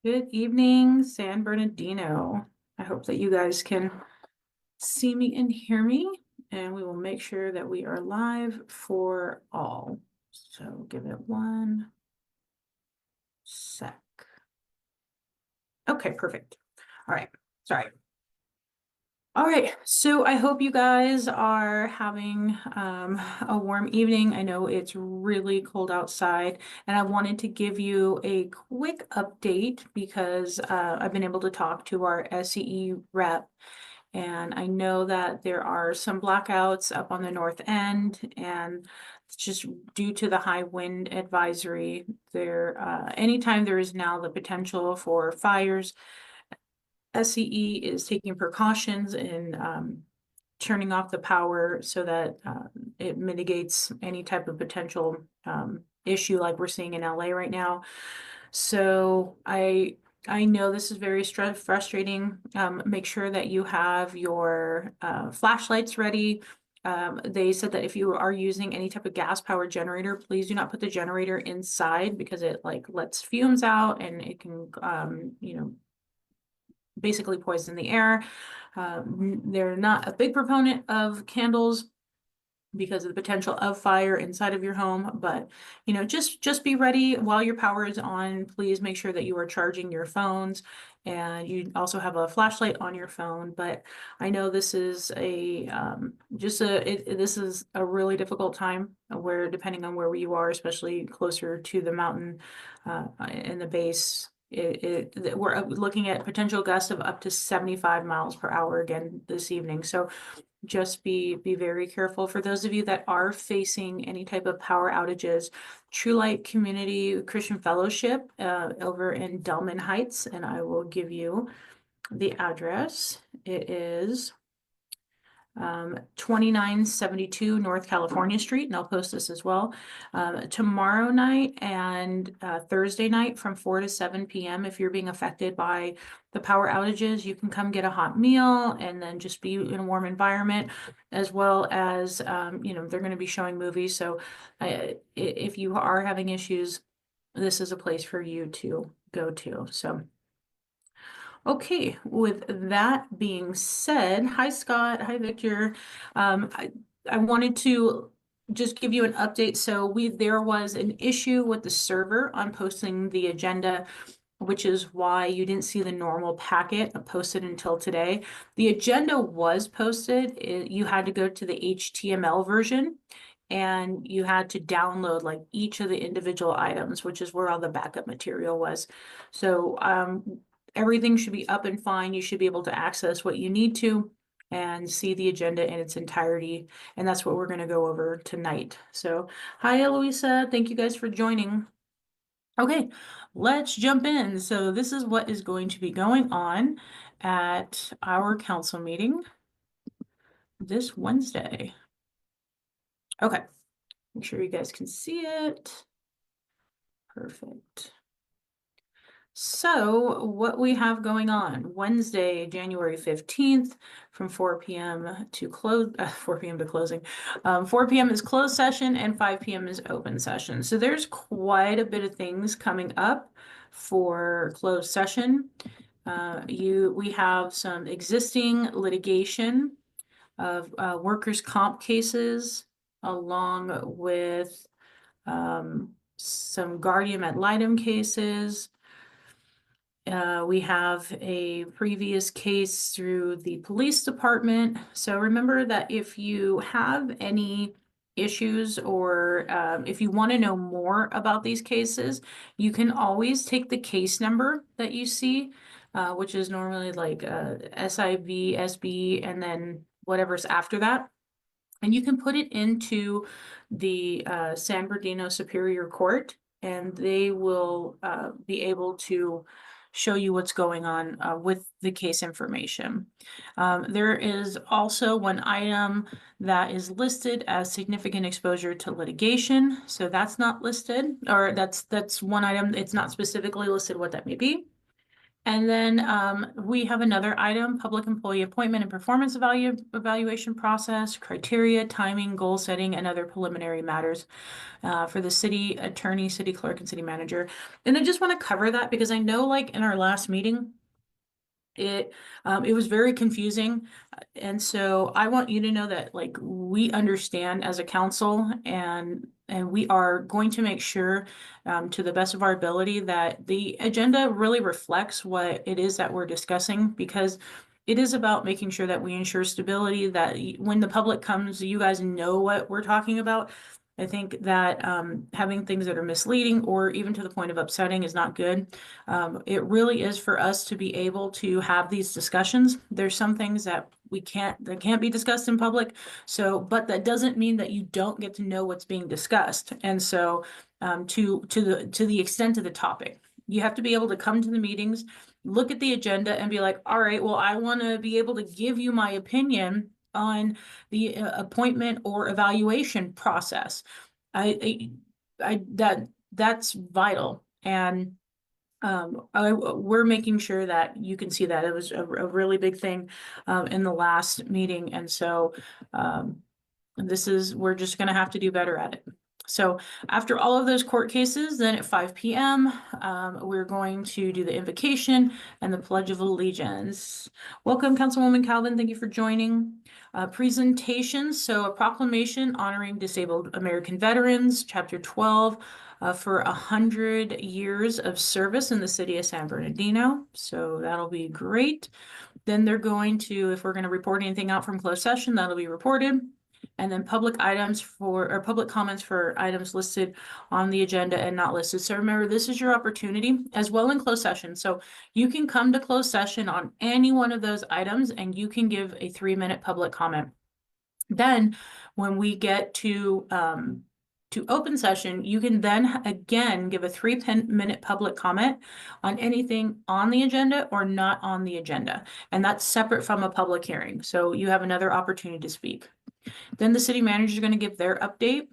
Good evening, San Bernardino. I hope that you guys can see me and hear me, and we will make sure that we are live for all. So give it one sec. Okay, perfect. All right, sorry. All right, so I hope you guys are having a warm evening. I know it's really cold outside, and I wanted to give you a quick update because I've been able to talk to our SCE rep, and I know that there are some blackouts up on the north end, and it's just due to the high wind advisory. Anytime there is now the potential for fires, SCE is taking precautions in turning off the power so that it mitigates any type of potential issue like we're seeing in LA right now. So I know this is very frustrating. Make sure that you have your flashlights ready. They said that if you are using any type of gas powered generator, please do not put the generator inside because it like lets fumes out and it can basically poison the air. They're not a big proponent of candles because of the potential of fire inside of your home, but just be ready while your power is on. Please make sure that you are charging your phones, and you also have a flashlight on your phone. But I know this is this is a really difficult time where, depending on where you are, especially closer to the mountain in the base, we're looking at potential gusts of up to 75 miles per hour again this evening. So just be very careful. For those of you that are facing any type of power outages, True Light Community Christian Fellowship over in Delman Heights, and I will give you the address. It is 2972 North California Street, and I'll post this as well. Tomorrow night and Thursday night from 4 to 7 p.m. If you're being affected by the power outages, you can come get a hot meal and then just be in a warm environment, as well as they're going to be showing movies. So if you are having issues, this is a place for you to go to. So okay, with that being said, hi Scott, hi Victor. I wanted to just give you an update. So there was an issue with the server on posting the agenda, which is why you didn't see the normal packet posted until today. The agenda was posted. You had to go to the HTML version, and you had to download like each of the individual items, which is where all the backup material was. So everything should be up and fine. You should be able to access what you need to and see the agenda in its entirety. And that's what we're going to go over tonight. So hi, Eloisa. Thank you guys for joining. Okay, let's jump in. So this is what is going to be going on at our council meeting this Wednesday. Okay, make sure you guys can see it. Perfect. So what we have going on Wednesday, January 15th from 4 p.m. to 4 p.m. to closing. 4 p.m. is closed session and 5 p.m. is open session. So there's quite a bit of things coming up for closed session. We have some existing litigation of workers' comp cases, along with some guardian ad litem cases. We have a previous case through the police department. So remember that if you have any issues, or if you want to know more about these cases, you can always take the case number that you see, which is normally like SIV, SB, and then whatever's after that. And you can put it into the San Bernardino Superior Court, and they will be able to show you what's going on with the case information. There is also one item that is listed as significant exposure to litigation. So that's not listed, or that's one item. It's not specifically listed what that may be. And then we have another item, public employee appointment and performance evaluation process, criteria, timing, goal setting, and other preliminary matters for the city attorney, city clerk, and city manager. And I just want to cover that because I know like in our last meeting, it was very confusing. And so I want you to know that like we understand as a council and we are going to make sure to the best of our ability that the agenda really reflects what it is that we're discussing, because it is about making sure that we ensure stability, that when the public comes, you guys know what we're talking about. I think that having things that are misleading or even to the point of upsetting is not good. It really is for us to be able to have these discussions. There's some things that that can't be discussed in public. So, but that doesn't mean that you don't get to know what's being discussed. And so, to the extent of the topic, you have to be able to come to the meetings, look at the agenda and be like, all right, well, I want to be able to give you my opinion on the appointment or evaluation process. That's vital. And we're making sure that you can see that it was a really big thing in the last meeting. And so we're just going to have to do better at it. So after all of those court cases, then at 5 p.m., we're going to do the invocation and the Pledge of Allegiance. Welcome, Councilwoman Calvin. Thank you for joining. Presentations. So a proclamation honoring disabled American veterans, Chapter 12, for 100 years of service in the city of San Bernardino. So that'll be great. Then they're going to, if we're going to report anything out from closed session, that'll be reported. And then public comments for items listed on the agenda and not listed. So remember, this is your opportunity as well in closed session. So you can come to closed session on any one of those items and you can give a 3-minute public comment. Then when we get to open session, you can then again give a 3-minute public comment on anything on the agenda or not on the agenda. And that's separate from a public hearing. So you have another opportunity to speak. Then the city manager is going to give their update.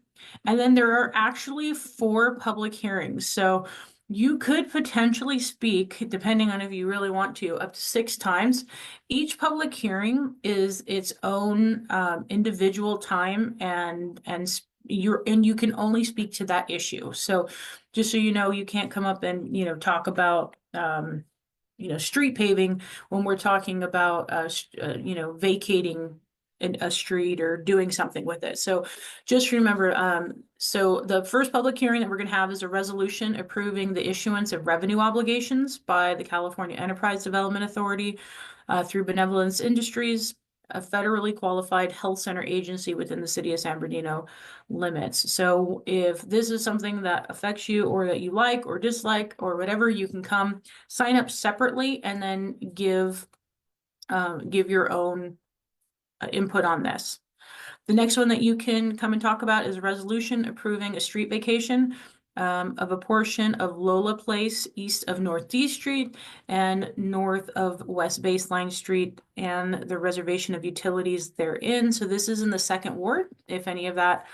And then there are actually 4 public hearings. So you could potentially speak, depending on if you really want to, up to 6 times. Each public hearing is its own individual time and you can only speak to that issue. So just so you know, you can't come up and, talk about, street paving when we're talking about, vacating a street or doing something with it. So just remember, so the first public hearing that we're going to have is a resolution approving the issuance of revenue obligations by the California Enterprise Development Authority through Benevolence Industries, a federally qualified health center agency within the city of San Bernardino limits. So if this is something that affects you or that you like or dislike or whatever, you can come sign up separately and then give your own input on this. The next one that you can come and talk about is a resolution approving a street vacation of a portion of Lola Place east of North D Street and north of West Baseline Street and the reservation of utilities therein. So this is in the 2nd Ward. If any of that,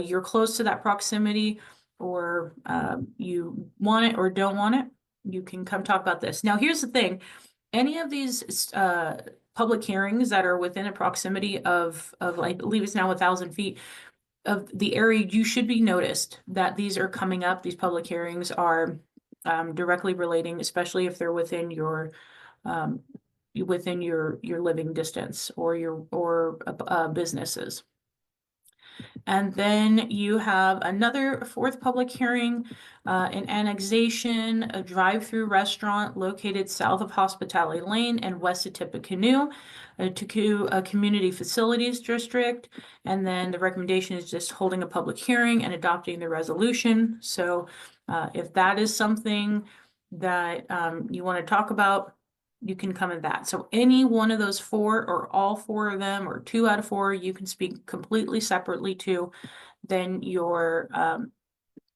you're close to that proximity or you want it or don't want it, you can come talk about this. Now, here's the thing. Any of these public hearings that are within a proximity of I believe it's now 1,000 feet of the area, you should be noticed that these are coming up. These public hearings are directly relating, especially if they're within your living distance or your businesses. And then you have another 4th public hearing, an annexation, a drive-through restaurant located south of Hospitality Lane and west of Tippecanoe, to Community Facilities District. And then the recommendation is just holding a public hearing and adopting the resolution. So if that is something that you want to talk about, you can come in that. So any one of those 4 or all 4 of them or 2 out of 4, you can speak completely separately to than your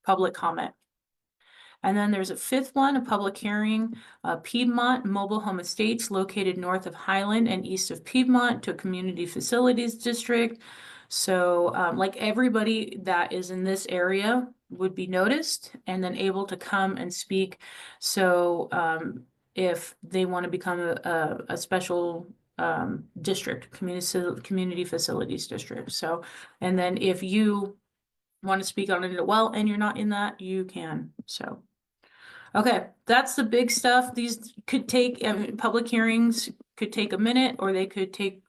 public comment. And then there's a 5th one, a public hearing, Piedmont Mobile Home Estates located north of Highland and east of Piedmont to a Community Facilities District. So like everybody that is in this area would be noticed and then able to come and speak. So if they want to become a special district, community facilities district. So, and then if you want to speak on it, well, and you're not in that, you can. So, okay, that's the big stuff. These could take, public hearings could take a minute, or they could take,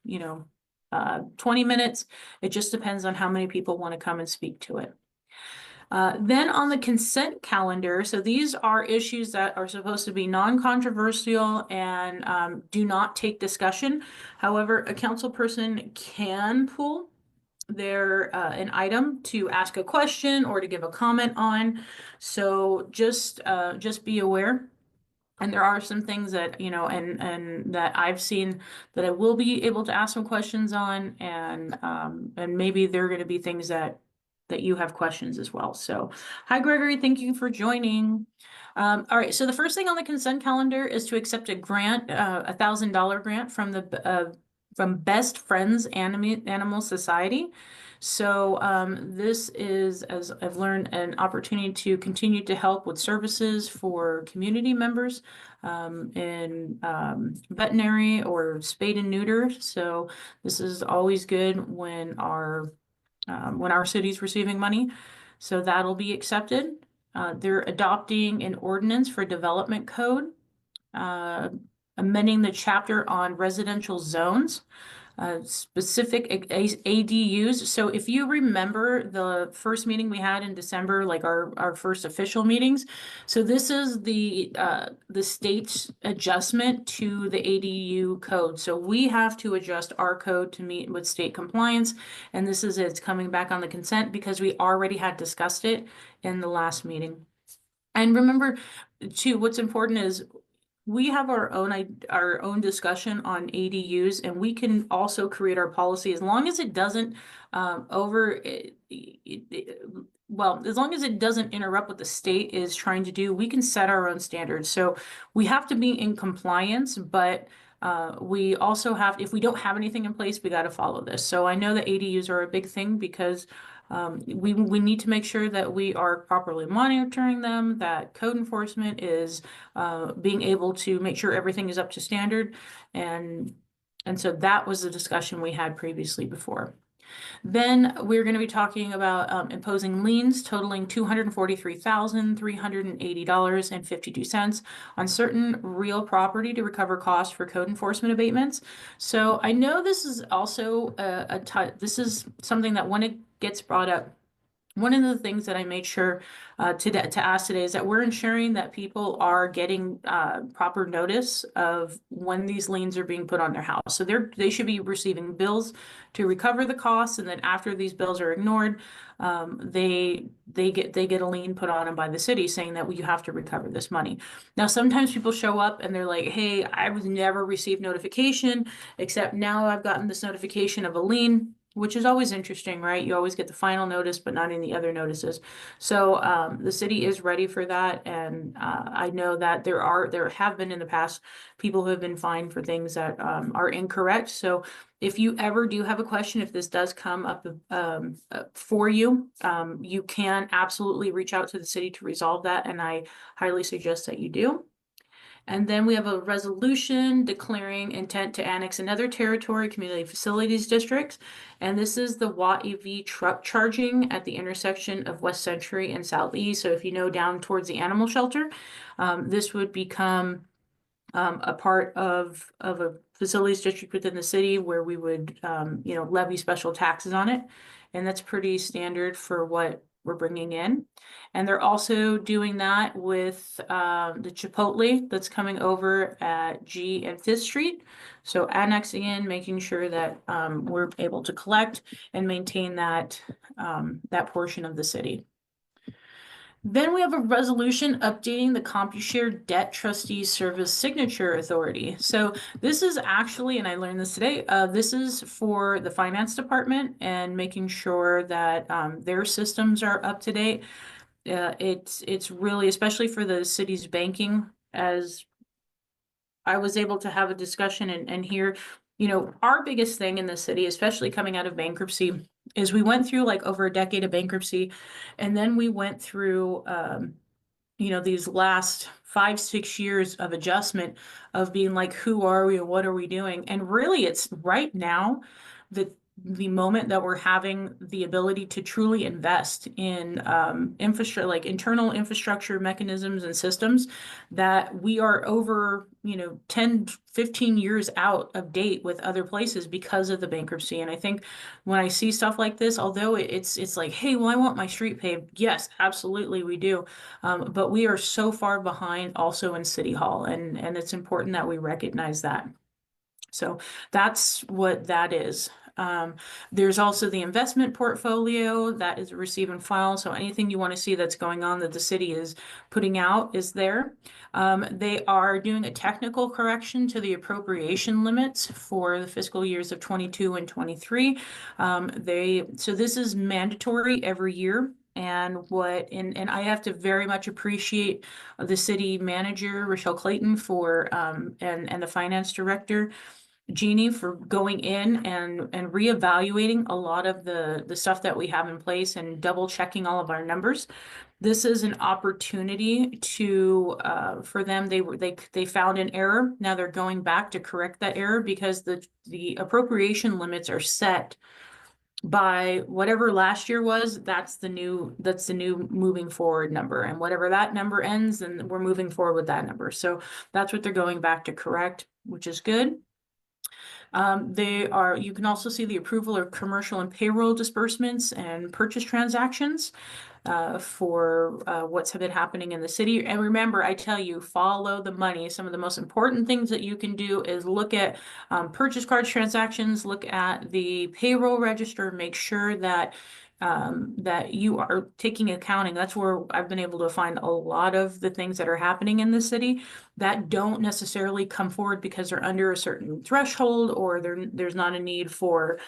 20 minutes. It just depends on how many people want to come and speak to it. Then on the consent calendar, so these are issues that are supposed to be non-controversial and do not take discussion. However, a council person can pull an item to ask a question or to give a comment on. So just be aware. And there are some things that, and that I've seen that I will be able to ask some questions on, and maybe there are going to be things that you have questions as well. So, hi, Gregory, thank you for joining. All right, so the first thing on the consent calendar is to accept a grant, $1,000 grant from from Best Friends Animal Society. So this is, as I've learned, an opportunity to continue to help with services for community members in veterinary or spade and neuter. So this is always good when our city's receiving money. So that'll be accepted. They're adopting an ordinance for development code, amending the chapter on residential zones, specific ADUs. So if you remember the first meeting we had in December, like our first official meetings, so this is the state's adjustment to the ADU code. So we have to adjust our code to meet with state compliance, and it's coming back on the consent because we already had discussed it in the last meeting. And remember, too, what's important is we have our own discussion on ADUs, and we can also create our policy as long as it doesn't as long as it doesn't interrupt what the state is trying to do, we can set our own standards. So we have to be in compliance, but we also have, if we don't have anything in place, we got to follow this. So I know that ADUs are a big thing because we need to make sure that we are properly monitoring them, that code enforcement is being able to make sure everything is up to standard. And so that was the discussion we had previously before. Then we're going to be talking about imposing liens totaling $243,380.52 on certain real property to recover costs for code enforcement abatements. So I know this is also this is something that when it gets brought up, one of the things that I made sure to ask today is that we're ensuring that people are getting proper notice of when these liens are being put on their house. So they should be receiving bills to recover the costs, and then after these bills are ignored, they get a lien put on them by the city saying that you have to recover this money. Now, sometimes people show up and they're like, "Hey, I was never received notification, except now I've gotten this notification of a lien." Which is always interesting, right? You always get the final notice, but not any other notices. So the city is ready for that. And I know that there have been in the past people who have been fined for things that are incorrect. So if you ever do have a question, if this does come up for you, you can absolutely reach out to the city to resolve that. And I highly suggest that you do. And then we have a resolution declaring intent to annex another territory community facilities district. And this is the Watt EV truck charging at the intersection of West Century and Southeast. So if you know, down towards the animal shelter, this would become a part of a facilities district within the city where we would, levy special taxes on it. And that's pretty standard for what we're bringing in. And they're also doing that with the Chipotle that's coming over at G and 5th Street. So annexing in, making sure that we're able to collect and maintain that portion of the city. Then we have a resolution updating the CompuShare Debt Trustee Service Signature Authority. So this is actually, and I learned this today, this is for the finance department and making sure that their systems are up to date. It's really, especially for the city's banking, as I was able to have a discussion and hear, our biggest thing in the city, especially coming out of bankruptcy, is we went through like over a decade of bankruptcy, and then we went through, these last 5, 6 years of adjustment of being like, who are we and what are we doing? And really, it's right now the moment that we're having the ability to truly invest in infrastructure, like internal infrastructure mechanisms and systems, that we are over, 10, 15 years out of date with other places because of the bankruptcy. And I think when I see stuff like this, although it's like, hey, well, I want my street paved. Yes, absolutely, we do. But we are so far behind also in City Hall, and it's important that we recognize that. So that's what that is. There's also the investment portfolio that is a receive and file. So anything you want to see that's going on that the city is putting out is there. They are doing a technical correction to the appropriation limits for the fiscal years of 22 and 23. So this is mandatory every year. And I have to very much appreciate the city manager, Rochelle Clayton, and the finance director, Jeannie, for going in and reevaluating a lot of the stuff that we have in place and double checking all of our numbers. This is an opportunity to for them. They found an error. Now they're going back to correct that error because the appropriation limits are set by whatever last year was. That's the new moving forward number, and whatever that number ends, then we're moving forward with that number. So that's what they're going back to correct, which is good. You can also see the approval of commercial and payroll disbursements and purchase transactions for what's been happening in the city. And remember, I tell you, follow the money. Some of the most important things that you can do is look at purchase card transactions, look at the payroll register, make sure that you are taking accounting. That's where I've been able to find a lot of the things that are happening in the city that don't necessarily come forward because they're under a certain threshold, or there's not a need for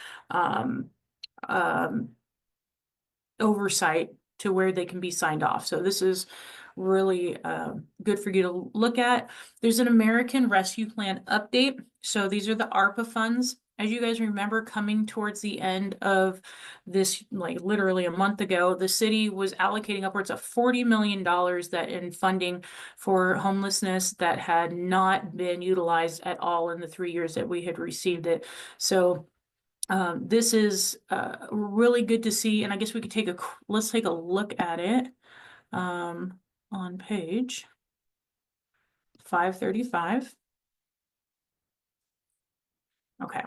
oversight to where they can be signed off. So this is really good for you to look at. There's an American Rescue Plan update. So these are the ARPA funds. As you guys remember, coming towards the end of this, like literally a month ago, the city was allocating upwards of $40 million that in funding for homelessness that had not been utilized at all in the 3 years that we had received it. So this is really good to see, and I guess we could let's take a look at it on page 535. Okay.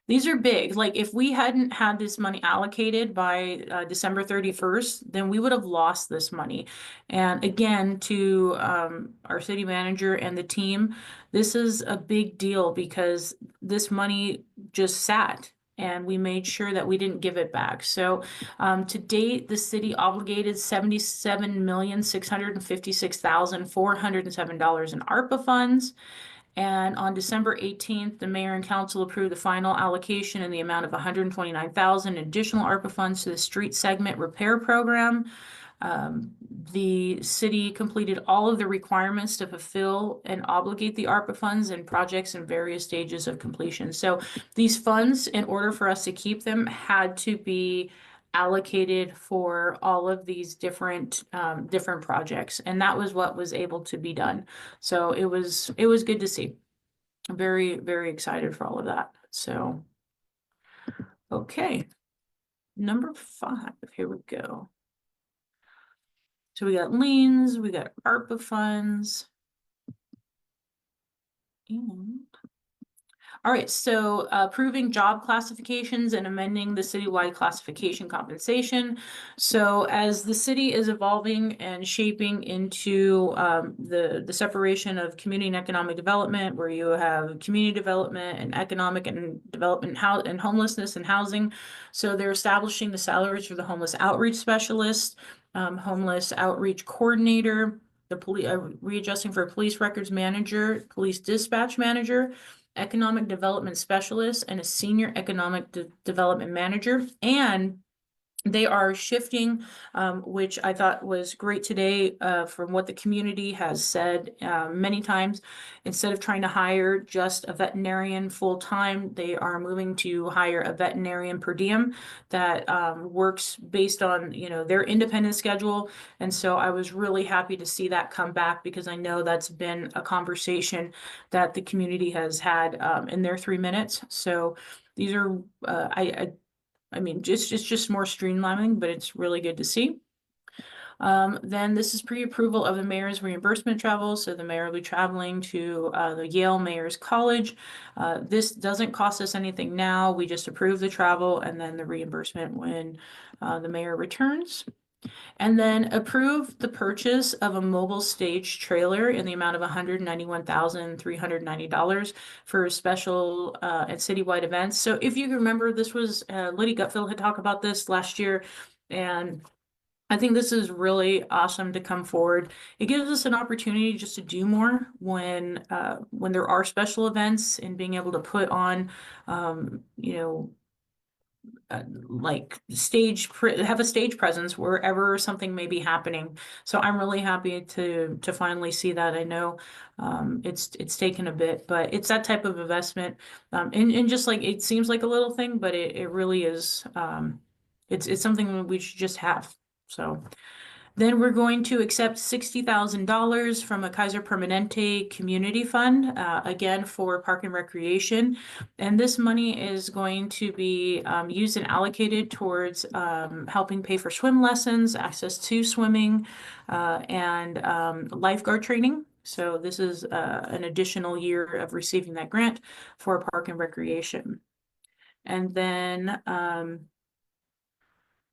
These are big. Like if we hadn't had this money allocated by December 31st, then we would have lost this money. And again, to our city manager and the team, this is a big deal because this money just sat and we made sure that we didn't give it back. So to date, the city obligated $77,656,407 in ARPA funds. And on December 18th, the mayor and council approved the final allocation in the amount of $129,000 additional ARPA funds to the street segment repair program. The city completed all of the requirements to fulfill and obligate the ARPA funds and projects in various stages of completion. So these funds, in order for us to keep them, had to be allocated for all of these different projects, and that was what was able to be done. So it was good to see. I'm very, very excited for all of that. So okay, number 5, here we go. So we got liens, we got ARPA funds, and all right, so approving job classifications and amending the citywide classification compensation. So as the city is evolving and shaping into the separation of community and economic development, where you have community development and economic and development and homelessness and housing. So they're establishing the salaries for the homeless outreach specialist, homeless outreach coordinator, the readjusting for police records manager, police dispatch manager, economic development specialist, and a senior economic development manager. And They are shifting, which I thought was great today, from what the community has said, many times. Instead of trying to hire just a veterinarian full-time, they are moving to hire a veterinarian per diem that, works based on, their independent schedule. And so I was really happy to see that come back, because I know that's been a conversation that the community has had, in their 3 minutes. So these are, I mean, just more streamlining, but it's really good to see. Then this is pre-approval of the mayor's reimbursement travel. So the mayor will be traveling to the Yale Mayor's College. This doesn't cost us anything now. We just approve the travel and then the reimbursement when the mayor returns. And then approve the purchase of a mobile stage trailer in the amount of $191,390 for special and citywide events. So if you remember, this was Liddy Gutfield had talked about this last year, and I think this is really awesome to come forward. It gives us an opportunity just to do more when there are special events, and being able to put on, like have a stage presence wherever something may be happening. So I'm really happy to finally see that. I know it's taken a bit, but it's that type of investment. And just like, it seems like a little thing, but it really is. It's something that we should just have. So then we're going to accept $60,000 from a Kaiser Permanente Community Fund, again, for Park and Recreation. And this money is going to be used and allocated towards helping pay for swim lessons, access to swimming, and lifeguard training. So this is an additional year of receiving that grant for Park and Recreation. And then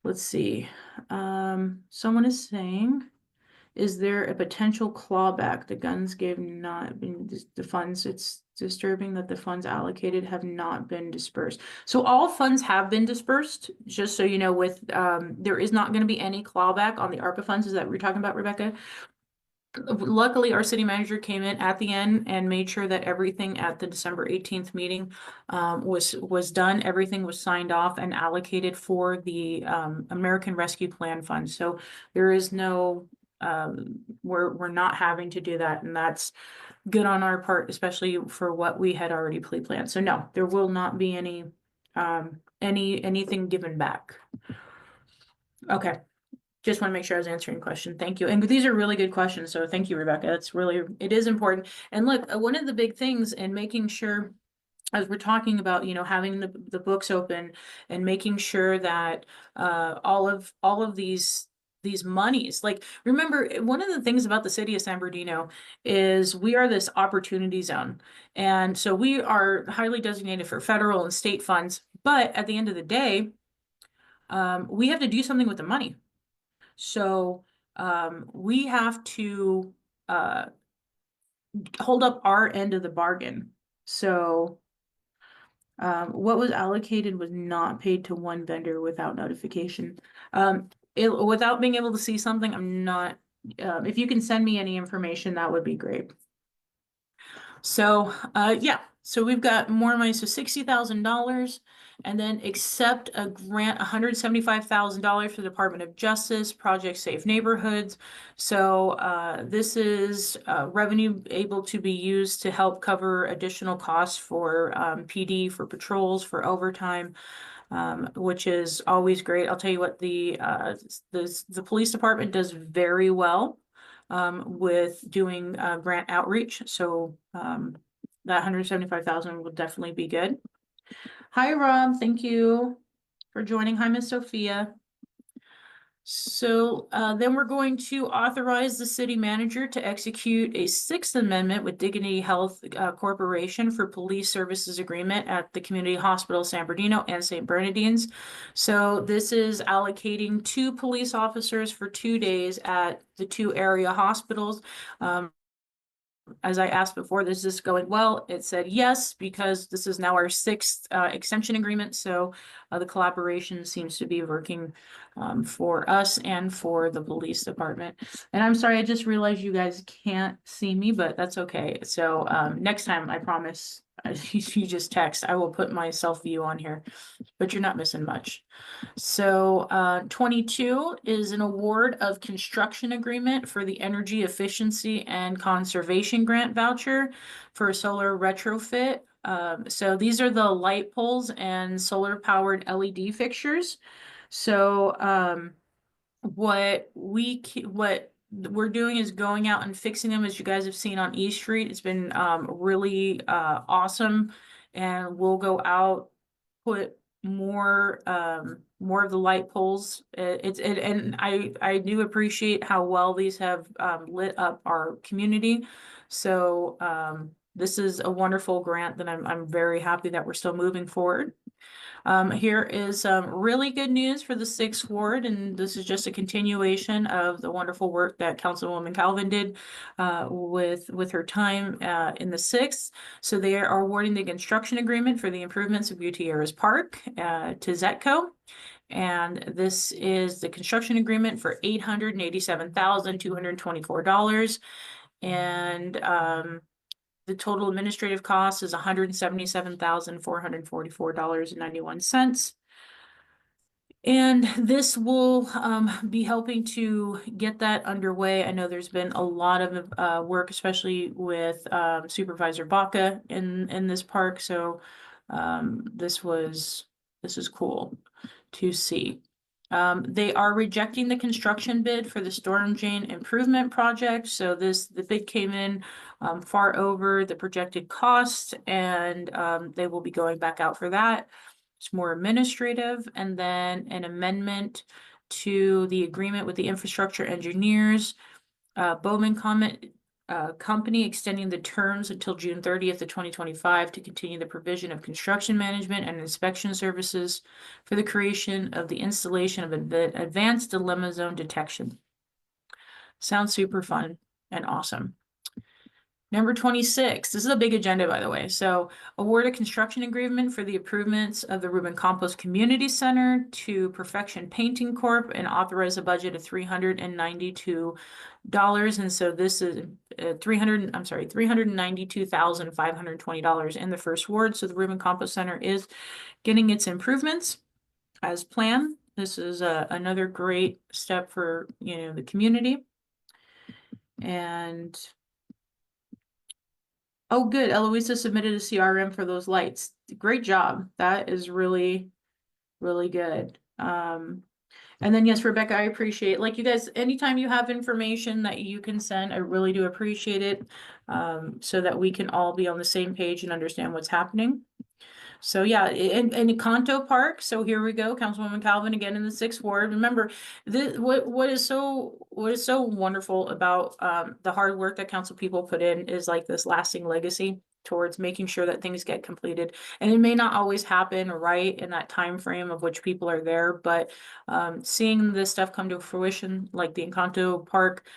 let's see. Someone is saying, is there a potential clawback? The guns gave not been the funds. It's disturbing that the funds allocated have not been dispersed. So all funds have been dispersed, just so you know, with there is not going to be any clawback on the ARPA funds. Is that what you're talking about, Rebecca? Luckily, our city manager came in at the end and made sure that everything at the December 18th meeting was done. Everything was signed off and allocated for the American Rescue Plan Fund. So there is no, we're not having to do that, and that's good on our part, especially for what we had already pre-planned. So no, there will not be anything given back. Okay. Just want to make sure I was answering your question. Thank you. And these are really good questions. So thank you, Rebecca. It is important. And look, one of the big things in making sure, as we're talking about, having the books open and making sure that all of these monies, like, remember, one of the things about the city of San Bernardino is we are this opportunity zone. And so we are highly designated for federal and state funds. But at the end of the day, we have to do something with the money. So we have to hold up our end of the bargain. So what was allocated was not paid to one vendor without notification. Without being able to see something, I'm not, if you can send me any information, that would be great. So yeah, so we've got more money, so $60,000. And then accept a grant, $175,000 for the Department of Justice, Project Safe Neighborhoods. So this is revenue able to be used to help cover additional costs for PD, for patrols, for overtime, which is always great. I'll tell you what, the police department does very well with doing grant outreach. So that 175,000 would definitely be good. Hi, Rob. Thank you for joining. Hi, Miss Sophia. So then we're going to authorize the city manager to execute a 6th amendment with Dignity Health Corporation for police services agreement at the Community Hospital San Bernardino and St. Bernardine's. So this is allocating 2 police officers for 2 days at the 2 area hospitals. As I asked before, is this going well? It said yes, because this is now our 6th extension agreement. So the collaboration seems to be working for us and for the police department. And I'm sorry, I just realized you guys can't see me, but that's okay. So next time, I promise You just text, I will put my self view on here, but you're not missing much. So 22 is an award of construction agreement for the Energy Efficiency and Conservation Grant voucher for a solar retrofit. So these are the light poles and solar powered LED fixtures. So what we're doing is going out and fixing them, as you guys have seen on East Street. It's been really awesome, and we'll go out, put more of the light poles. And I do appreciate how well these have lit up our community. So this is a wonderful grant that I'm very happy that we're still moving forward. Here is some really good news for the 6th Ward, and this is just a continuation of the wonderful work that Councilwoman Calvin did with her time in the 6th. So they are awarding the construction agreement for the improvements of Gutierrez Park to Zetco. And this is the construction agreement for $887,224. And the total administrative cost is $177,444.91. And this will be helping to get that underway. I know there's been a lot of work, especially with Supervisor Baca in this park. So this is cool to see. They are rejecting the construction bid for the storm drain improvement project. So the bid came in far over the projected cost, and they will be going back out for that. It's more administrative. And then an amendment to the agreement with the infrastructure engineers, Bowman Company, extending the terms until June 30th of 2025 to continue the provision of construction management and inspection services for the creation of the installation of advanced dilemma zone detection. Sounds super fun and awesome. Number 26, this is a big agenda, by the way. So award a construction agreement for the improvements of the Ruben Campos Community Center to Perfection Painting Corp. and authorize a budget of $392. And so this is $392,520 in the 1st Ward. So the Ruben Campos Center is getting its improvements as planned. This is another great step for the community. And oh, good. Eloisa submitted a CRM for those lights. Great job. That is really, really good. And then, yes, Rebecca, I appreciate, like, you guys, anytime you have information that you can send, I really do appreciate it. So that we can all be on the same page and understand what's happening. So yeah, and Encanto Park. So here we go, Councilwoman Calvin again in the 6th Ward. Remember, what is so wonderful about the hard work that council people put in is like this lasting legacy towards making sure that things get completed. And it may not always happen right in that time frame of which people are there, but seeing this stuff come to fruition, like the Encanto Park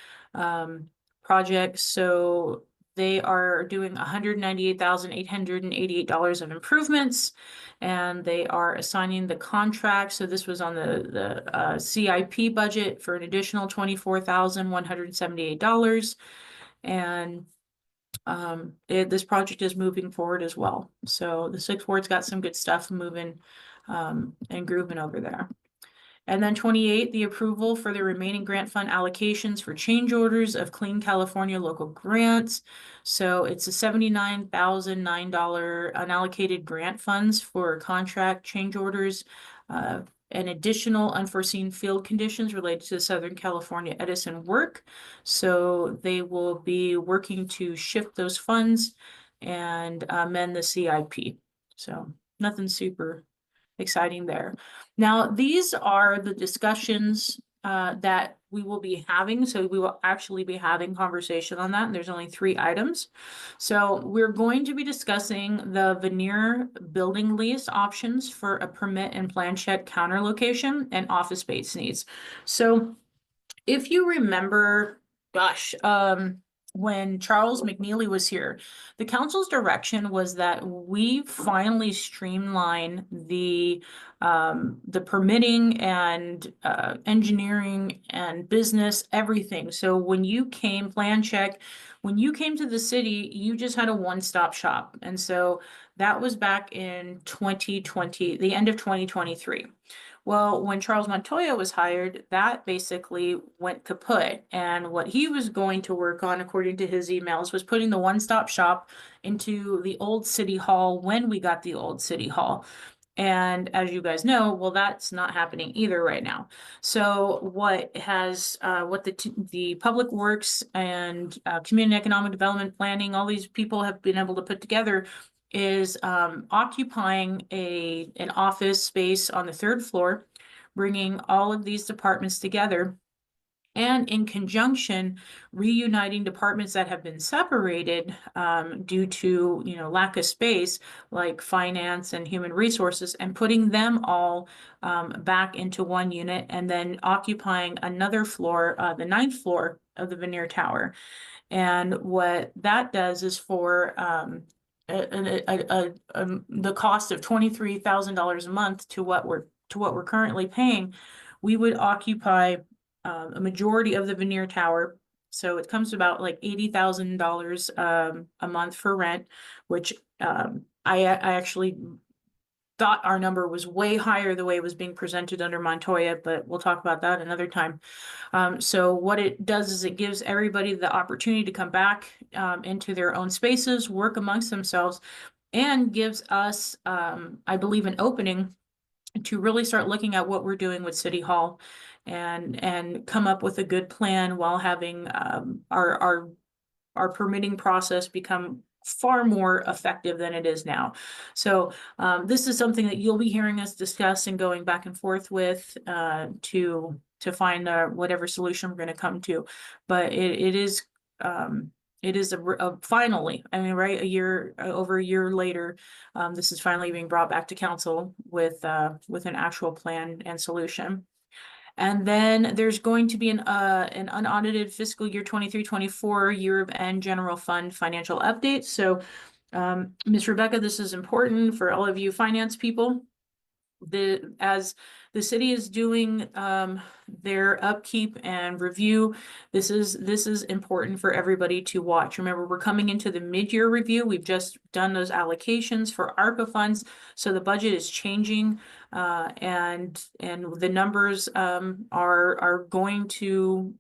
project. So they are doing $198,888 of improvements, and they are assigning the contract. So this was on the CIP budget for an additional $24,178. And this project is moving forward as well. So the 6th Ward's got some good stuff moving and grooving over there. And then 28, the approval for the remaining grant fund allocations for change orders of Clean California local grants. So it's a $79,009 unallocated grant funds for contract change orders, and additional unforeseen field conditions related to the Southern California Edison work. So they will be working to shift those funds and amend the CIP. So nothing super exciting there. Now, these are the discussions that we will be having. So we will actually be having conversation on that. And there's only 3 items. So we're going to be discussing the veneer building lease options for a permit and plan check counter location and office space needs. So if you remember, gosh, when Charles McNeely was here, the council's direction was that we finally streamline the permitting and engineering and business, everything. So when you came plan check, When you came to the city, you just had a one-stop shop. And so that was back in 2020, the end of 2023. Well, when Charles Montoya was hired, that basically went kaput. And what he was going to work on, according to his emails, was putting the one-stop shop into the old city hall when we got the old city hall. And as you guys know, well, that's not happening either right now. So what the Public Works and Community Economic Development Planning, all these people have been able to put together is occupying an office space on the third floor, bringing all of these departments together, and in conjunction, reuniting departments that have been separated due to, lack of space, like finance and human resources, and putting them all back into one unit, and then occupying another floor, the 9th floor of the Veneer Tower. And what that does is for the cost of $23,000 a month to what we're currently paying, we would occupy a majority of the Veneer Tower. So it comes to about like $80,000 a month for rent, which I actually thought our number was way higher the way it was being presented under Montoya, but we'll talk about that another time. So what it does is it gives everybody the opportunity to come back into their own spaces, work amongst themselves, and gives us, I believe, an opening to really start looking at what we're doing with City Hall and come up with a good plan while having our permitting process become far more effective than it is now. So this is something that you'll be hearing us discuss and going back and forth with to find whatever solution we're going to come to. But it is finally, I mean, right, over a year later, this is finally being brought back to council with an actual plan and solution. And then there's going to be an unaudited fiscal year 23-24 year of end general fund financial update. So, Ms. Rebecca, this is important for all of you finance people. As the city is doing their upkeep and review, this is important for everybody to watch. Remember, we're coming into the mid-year review. We've just done those allocations for ARPA funds, so the budget is changing, and the numbers are going to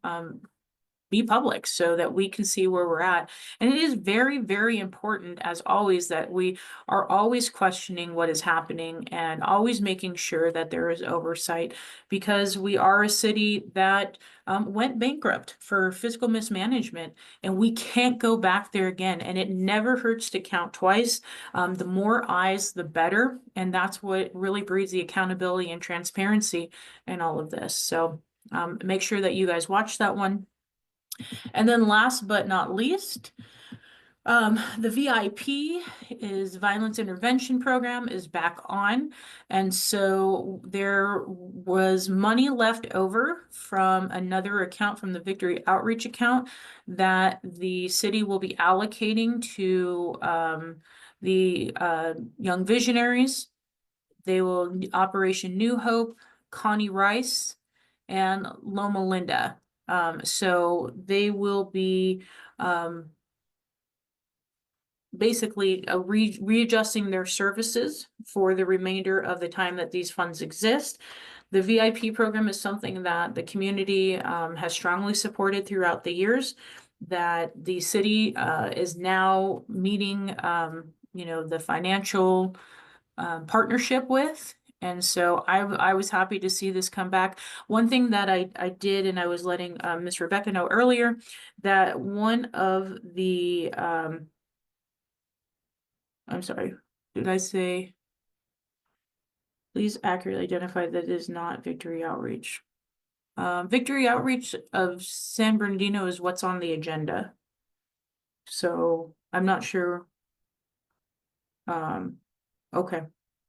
be public so that we can see where we're at. And it is very, very important, as always, that we are always questioning what is happening and always making sure that there is oversight, because we are a city that went bankrupt for fiscal mismanagement, and we can't go back there again. And it never hurts to count twice. The more eyes, the better. And that's what really breeds the accountability and transparency in all of this. So make sure that you guys watch that one. And then last but not least, the VIP is Violence Intervention Program is back on. And so there was money left over from another account, from the Victory Outreach account, that the city will be allocating to the Young Visionaries. They will Operation New Hope, Connie Rice, and Loma Linda. So they will be basically readjusting their services for the remainder of the time that these funds exist. The VIP program is something that the community has strongly supported throughout the years, that the city is now meeting, the financial partnership with. And so I was happy to see this come back. One thing that I did, and I was letting Ms. Rebecca know earlier, that one of the, I'm sorry, did I say, please accurately identify that it is not Victory Outreach. Victory Outreach of San Bernardino is what's on the agenda. So I'm not sure. Okay.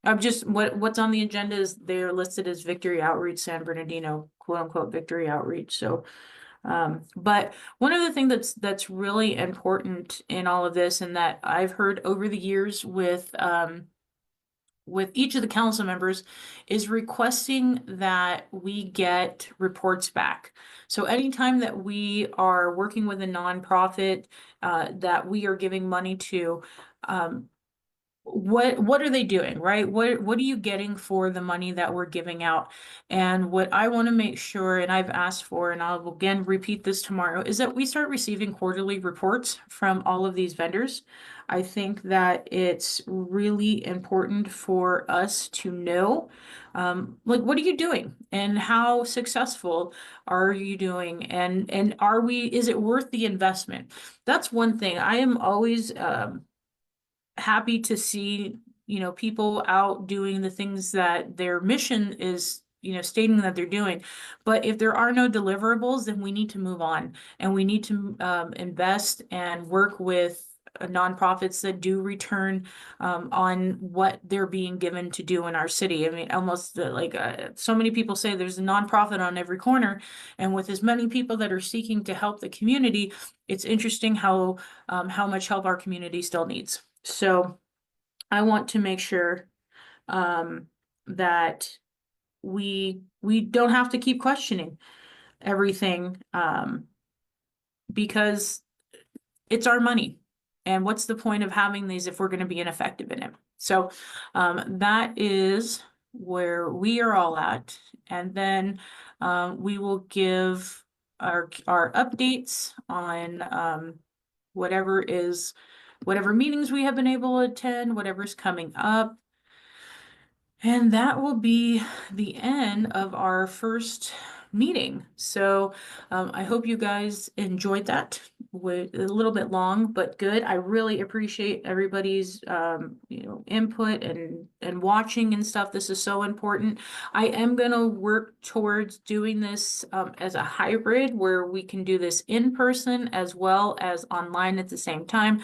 I'm just, what's on the agenda is they're listed as Victory Outreach San Bernardino, quote unquote, Victory Outreach. So, but one of the things that's really important in all of this, and that I've heard over the years with with each of the council members is requesting that we get reports back. So anytime that we are working with a nonprofit, that we are giving money to, what are they doing, right? What are you getting for the money that we're giving out? And what I want to make sure, and I've asked for, and I'll again repeat this tomorrow, is that we start receiving quarterly reports from all of these vendors. I think that it's really important for us to know, like, what are you doing and how successful are you doing? And is it worth the investment? That's one thing. I am always, happy to see, people out doing the things that their mission is, stating that they're doing. But if there are no deliverables, then we need to move on, and we need to invest and work with nonprofits that do return on what they're being given to do in our city. I mean, almost so many people say there's a nonprofit on every corner, and with as many people that are seeking to help the community, it's interesting how much help our community still needs. So I want to make sure that we don't have to keep questioning everything, because it's our money. And what's the point of having these if we're going to be ineffective in it? So that is where we are all at. And then we will give our updates on whatever meetings we have been able to attend, whatever's coming up. And that will be the end of our first meeting. So I hope you guys enjoyed that. With a little bit long, but good. I really appreciate everybody's input and watching and stuff. This is so important. I am gonna work towards doing this as a hybrid where we can do this in person as well as online at the same time.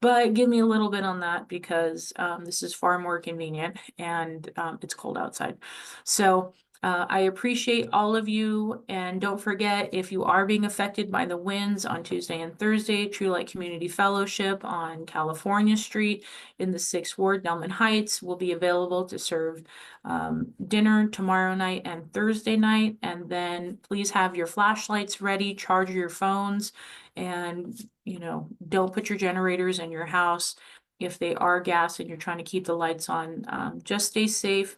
But give me a little bit on that because this is far more convenient and it's cold outside. So I appreciate all of you, and don't forget, if you are being affected by the winds on Tuesday and Thursday, True Light Community Fellowship on California Street in the 6th Ward, Delman Heights, will be available to serve dinner tomorrow night and Thursday night. And then please have your flashlights ready, charge your phones, and don't put your generators in your house if they are gas and you're trying to keep the lights on. Just stay safe.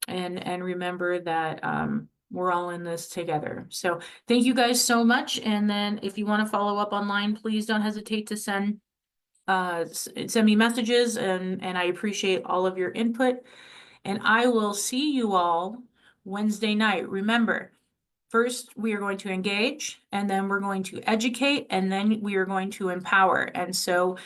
And remember that we're all in this together. So thank you guys so much. And then if you want to follow up online, please don't hesitate to send me messages, and I appreciate all of your input. And I will see you all Wednesday night. Remember, first we are going to engage, and then we're going to educate, and then we are going to empower. And so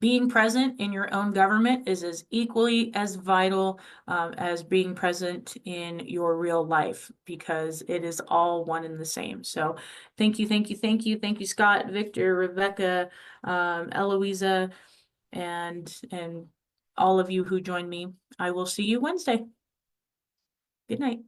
being present in your own government is as equally as vital as being present in your real life, because it is all one and the same. So thank you, thank you, thank you. Thank you, Scott, Victor, Rebecca, Eloisa, and all of you who joined me. I will see you Wednesday. Good night.